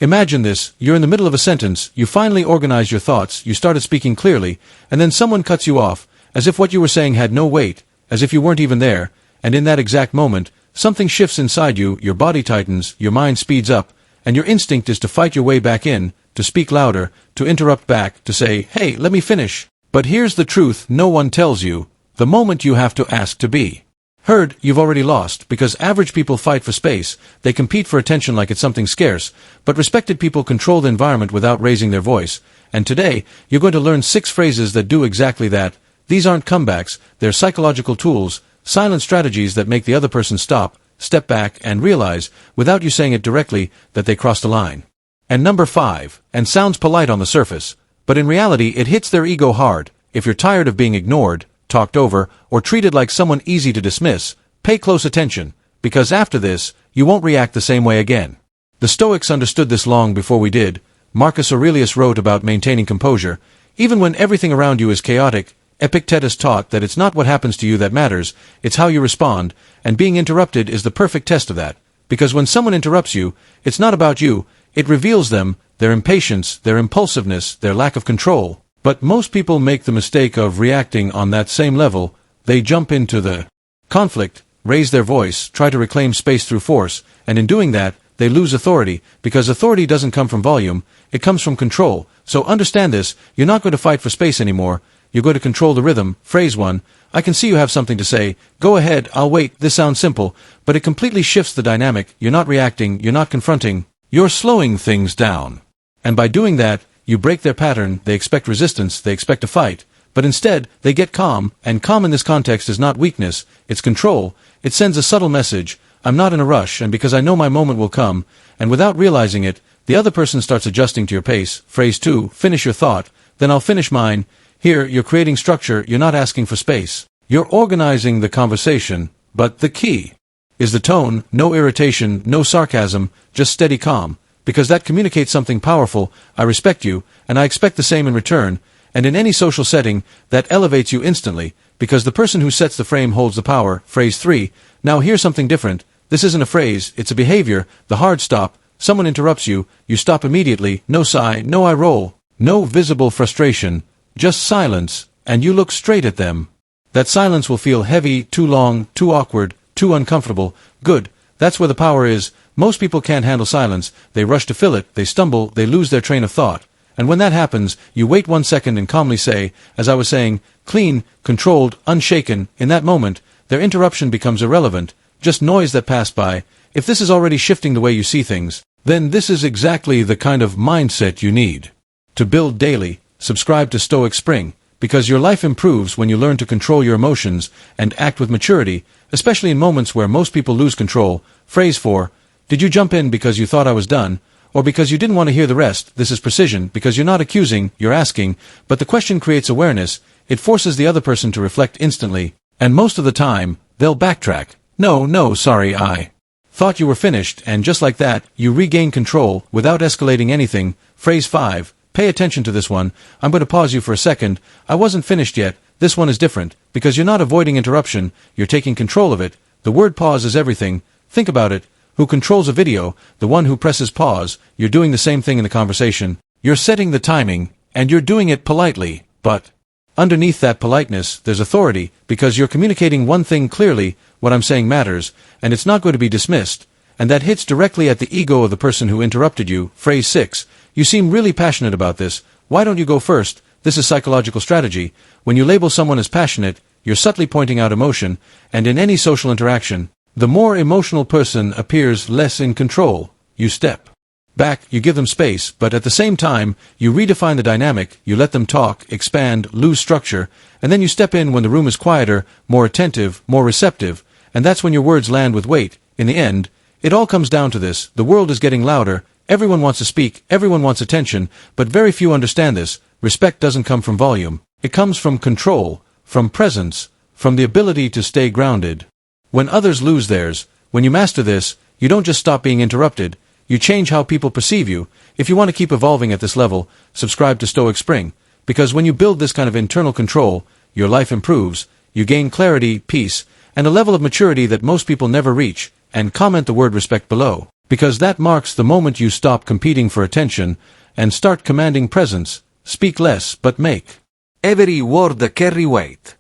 Imagine this, you're in the middle of a sentence, you finally organize your thoughts, you started speaking clearly, and then someone cuts you off, as if what you were saying had no weight, as if you weren't even there, and in that exact moment, something shifts inside you, your body tightens, your mind speeds up, and your instinct is to fight your way back in, to speak louder, to interrupt back, to say, "Hey, let me finish." But here's the truth no one tells you: the moment you have to ask to be heard, you've already lost, because average people fight for space, they compete for attention like it's something scarce, but respected people control the environment without raising their voice. And today, you're going to learn 6 phrases that do exactly that. These aren't comebacks, they're psychological tools, silent strategies that make the other person stop, step back, and realize, without you saying it directly, that they crossed a line. And number 5, and sounds polite on the surface, but in reality it hits their ego hard. If you're tired of being ignored, talked over, or treated like someone easy to dismiss, pay close attention, because after this, you won't react the same way again. The Stoics understood this long before we did. Marcus Aurelius wrote about maintaining composure. Even when everything around you is chaotic, Epictetus taught that it's not what happens to you that matters, it's how you respond, and being interrupted is the perfect test of that. Because when someone interrupts you, it's not about you, it reveals them, their impatience, their impulsiveness, their lack of control. But most people make the mistake of reacting on that same level. They jump into the conflict, raise their voice, try to reclaim space through force, and in doing that, they lose authority, because authority doesn't come from volume, it comes from control. So understand this, you're not going to fight for space anymore, you're going to control the rhythm. Phrase 1, I can see you have something to say, go ahead, I'll wait. This sounds simple, but it completely shifts the dynamic. You're not reacting, you're not confronting, you're slowing things down. And by doing that, you break their pattern. They expect resistance, they expect a fight, but instead, they get calm, and calm in this context is not weakness, it's control. It sends a subtle message: I'm not in a rush, and because I know my moment will come, and without realizing it, the other person starts adjusting to your pace. Phrase 2, finish your thought, then I'll finish mine. Here, you're creating structure, you're not asking for space. You're organizing the conversation, but the key is the tone, no irritation, no sarcasm, just steady calm. Because that communicates something powerful. I respect you, and I expect the same in return, and in any social setting, that elevates you instantly, because the person who sets the frame holds the power. Phrase 3, now here's something different. This isn't a phrase, it's a behavior, the hard stop. Someone interrupts you, you stop immediately, no sigh, no eye roll, no visible frustration, just silence, and you look straight at them. That silence will feel heavy, too long, too awkward, too uncomfortable. Good, that's where the power is. Most people can't handle silence, they rush to fill it, they stumble, they lose their train of thought. And when that happens, you wait 1 second and calmly say, as I was saying, clean, controlled, unshaken. In that moment, their interruption becomes irrelevant, just noise that passed by. If this is already shifting the way you see things, then this is exactly the kind of mindset you need to build daily. Subscribe to Stoic Spring, because your life improves when you learn to control your emotions and act with maturity, especially in moments where most people lose control. Phrase 4, did you jump in because you thought I was done, or because you didn't want to hear the rest? This is precision, because you're not accusing, you're asking, but the question creates awareness. It forces the other person to reflect instantly, and most of the time, they'll backtrack. No, sorry, I thought you were finished, and just like that, you regain control, without escalating anything. Phrase 5, pay attention to this one. I'm going to pause you for a second. I wasn't finished yet. This one is different, because you're not avoiding interruption, you're taking control of it. The word pause is everything. Think about it. Who controls a video? The one who presses pause. You're doing the same thing in the conversation. You're setting the timing, and you're doing it politely, but underneath that politeness, there's authority, because you're communicating one thing clearly: what I'm saying matters, and it's not going to be dismissed, and that hits directly at the ego of the person who interrupted you. Phrase 6, you seem really passionate about this. Why don't you go first? This is psychological strategy. When you label someone as passionate, you're subtly pointing out emotion, and in any social interaction, the more emotional person appears less in control. You step back, you give them space, but at the same time, you redefine the dynamic, you let them talk, expand, lose structure, and then you step in when the room is quieter, more attentive, more receptive, and that's when your words land with weight. In the end, it all comes down to this: the world is getting louder, everyone wants to speak, everyone wants attention, but very few understand this. Respect doesn't come from volume, it comes from control, from presence, from the ability to stay grounded when others lose theirs. When you master this, you don't just stop being interrupted, you change how people perceive you. If you want to keep evolving at this level, subscribe to Stoic Spring, because when you build this kind of internal control, your life improves, you gain clarity, peace, and a level of maturity that most people never reach. And comment the word respect below, because that marks the moment you stop competing for attention and start commanding presence. Speak less but make. Every word carry weight.